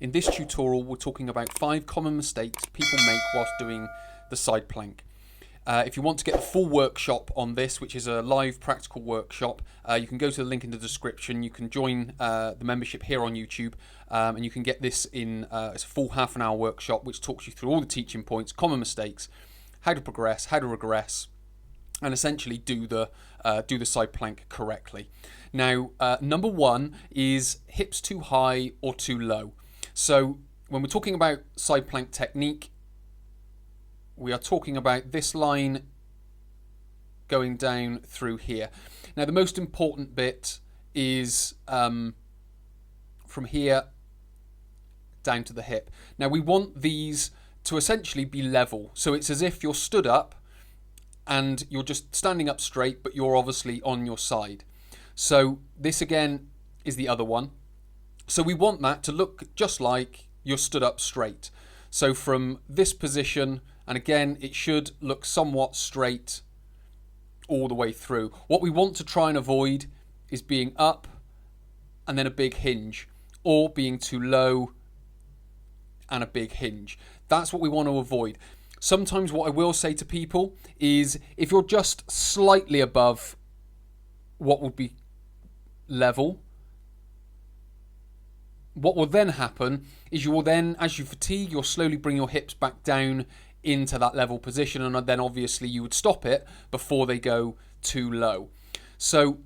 In this tutorial, we're talking about 5 common mistakes people make whilst doing the side plank. If you want to get the full workshop on this, which is a live practical workshop, you can go to the link in the description. You can join the membership here on YouTube, and you can get this in it's a full half-an-hour workshop which talks you through all the teaching points, common mistakes, how to progress, how to regress, and essentially do the side plank correctly. Now, number 1 is hips too high or too low. So when we're talking about side plank technique, we are talking about this line going down through here. Now, the most important bit is from here down to the hip. Now, we want these to essentially be level. So it's as if you're stood up and you're just standing up straight, but you're obviously on your side. So this again is the other one. So we want that to look just like you're stood up straight. So from this position, and again, it should look somewhat straight all the way through. What we want to try and avoid is being up and then a big hinge, or being too low and a big hinge. That's what we want to avoid. Sometimes what I will say to people is if you're just slightly above what would be level, what will then happen is you will then, as you fatigue, you'll slowly bring your hips back down into that level position, and then obviously you would stop it before they go too low. So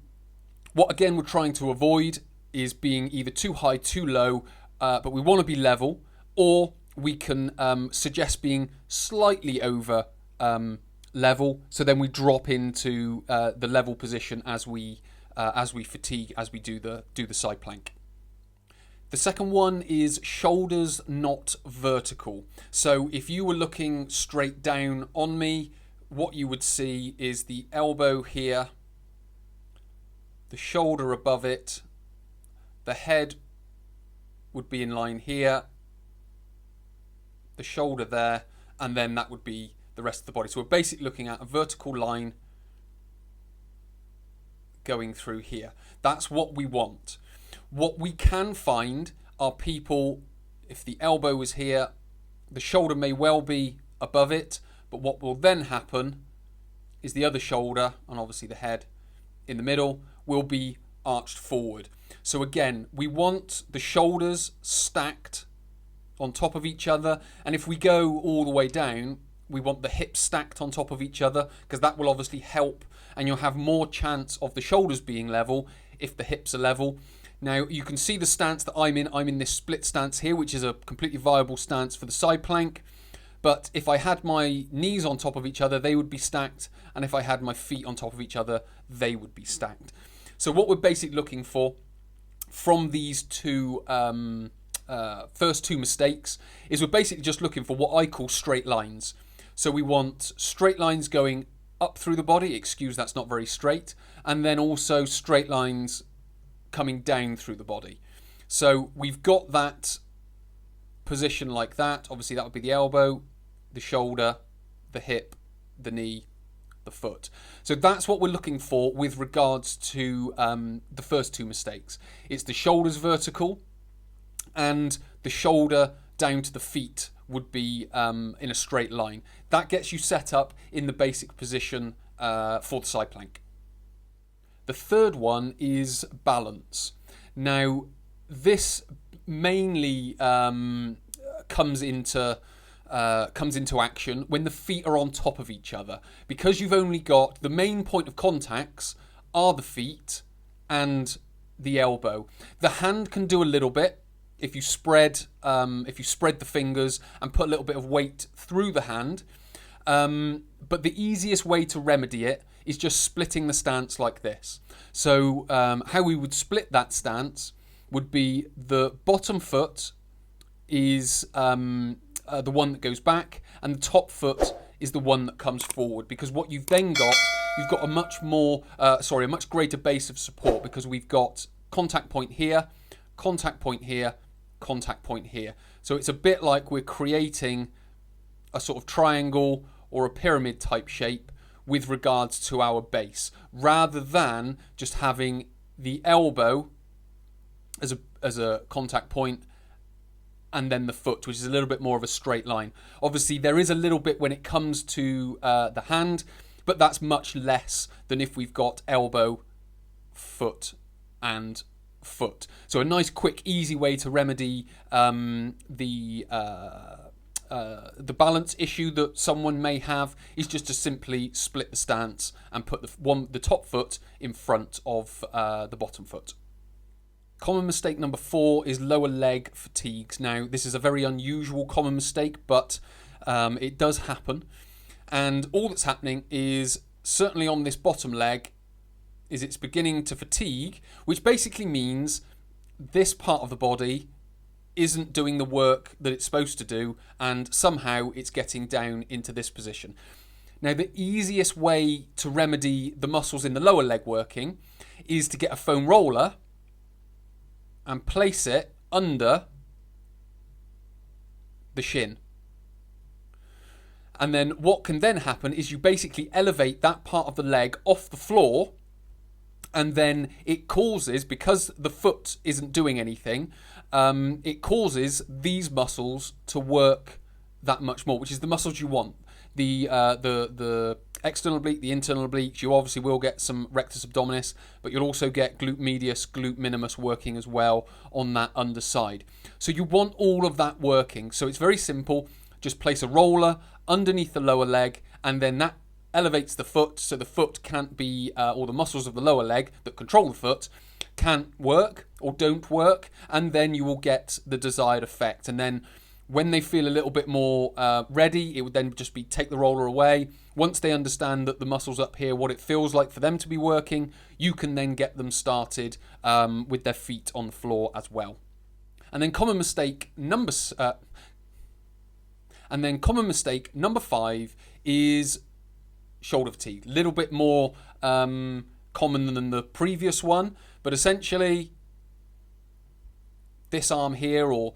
what again we're trying to avoid is being either too high, too low, but we want to be level, or we can suggest being slightly over level, so then we drop into the level position as we fatigue, as we do the side plank. The second one is shoulders not vertical. So if you were looking straight down on me, what you would see is the elbow here, the shoulder above it, the head would be in line here, the shoulder there, and then that would be the rest of the body. So we're basically looking at a vertical line going through here. That's what we want. What we can find are people, if the elbow is here, the shoulder may well be above it, but what will then happen is the other shoulder, and obviously the head in the middle, will be arched forward. So again, we want the shoulders stacked on top of each other, and if we go all the way down, we want the hips stacked on top of each other, because that will obviously help, and you'll have more chance of the shoulders being level if the hips are level. Now, you can see the stance that I'm in. I'm in this split stance here, which is a completely viable stance for the side plank. But if I had my knees on top of each other, they would be stacked. And if I had my feet on top of each other, they would be stacked. So what we're basically looking for from these two first two mistakes is we're basically just looking for what I call straight lines. So we want straight lines going up through the body. Excuse, that's not very straight. And then also straight lines coming down through the body. So we've got that position like that. Obviously that would be the elbow, the shoulder, the hip, the knee, the foot. So that's what we're looking for with regards to the first two mistakes. It's the shoulders vertical, and the shoulder down to the feet would be in a straight line. That gets you set up in the basic position for the side plank. The third one is balance. Now, this mainly comes into action when the feet are on top of each other, because you've only got the main point of contacts are the feet and the elbow. The hand can do a little bit if you spread the fingers and put a little bit of weight through the hand. But the easiest way to remedy it is just splitting the stance like this. So how we would split that stance would be the bottom foot is the one that goes back, and the top foot is the one that comes forward, because what you've then got, you've got a much greater base of support, because we've got contact point here, contact point here, contact point here. So it's a bit like we're creating a sort of triangle or a pyramid type shape with regards to our base, rather than just having the elbow as a contact point and then the foot, which is a little bit more of a straight line. Obviously, there is a little bit when it comes to the hand, but that's much less than if we've got elbow, foot, and foot. So a nice, quick, easy way to remedy the balance issue that someone may have is just to simply split the stance and put the top foot in front of the bottom foot. Common mistake number 4 is lower leg fatigues. Now, this is a very unusual common mistake, but it does happen. And all that's happening is, certainly on this bottom leg, is it's beginning to fatigue, which basically means this part of the body isn't doing the work that it's supposed to do, and somehow it's getting down into this position. Now, the easiest way to remedy the muscles in the lower leg working is to get a foam roller and place it under the shin. And then what can then happen is you basically elevate that part of the leg off the floor, and then it causes, because the foot isn't doing anything, it causes these muscles to work that much more, which is the muscles you want. The external oblique, the internal obliques, you obviously will get some rectus abdominis, but you'll also get glute medius, glute minimus working as well on that underside. So you want all of that working. So it's very simple. Just place a roller underneath the lower leg, and then that elevates the foot, so the foot can't be, or the muscles of the lower leg that control the foot can't work or don't work, and then you will get the desired effect. And then when they feel a little bit more ready, it would then just be take the roller away. Once they understand that the muscles up here, what it feels like for them to be working, you can then get them started with their feet on the floor as well. And then common mistake number 5 is shoulder fatigue. A little bit more common than the previous one, but essentially this arm here or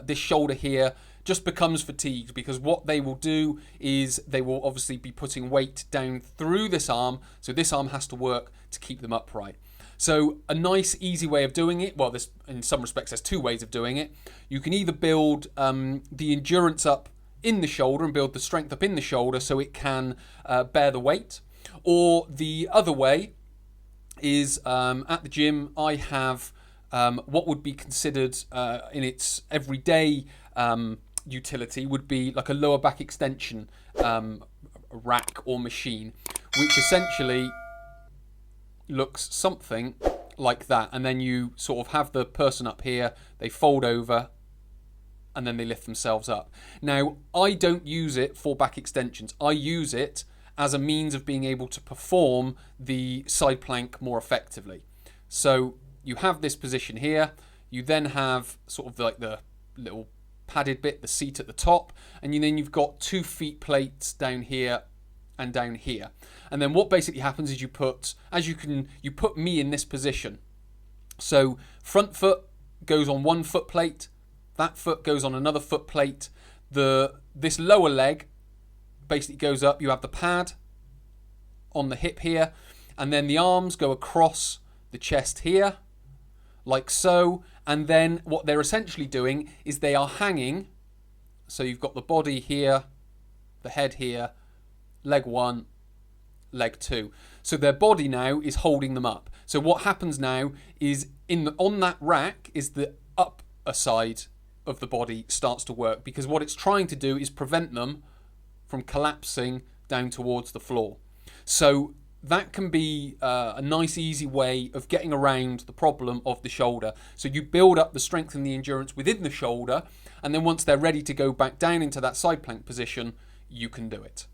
this shoulder here just becomes fatigued, because what they will do is they will obviously be putting weight down through this arm, so this arm has to work to keep them upright. So a nice easy way of doing it, well, there's, in some respects there's 2 ways of doing it. You can either build the endurance up in the shoulder and build the strength up in the shoulder so it can bear the weight, or the other way is at the gym I have what would be considered in its everyday utility would be like a lower back extension rack or machine, which essentially looks something like that. And then you sort of have the person up here, they fold over, and then they lift themselves up. Now, I don't use it for back extensions. I use it as a means of being able to perform the side plank more effectively. So you have this position here, you then have sort of like the little padded bit, the seat at the top, and then you've got 2 feet plates down here and down here. And then what basically happens is you put me in this position. So front foot goes on 1 foot plate, that foot goes on another foot plate. This lower leg basically goes up. You have the pad on the hip here, and then the arms go across the chest here, like so. And then what they're essentially doing is they are hanging. So you've got the body here, the head here, leg 1, leg 2. So their body now is holding them up. So what happens now is on that rack is the upper side of the body starts to work, because what it's trying to do is prevent them from collapsing down towards the floor. So that can be a nice easy way of getting around the problem of the shoulder. So you build up the strength and the endurance within the shoulder, and then once they're ready to go back down into that side plank position, you can do it.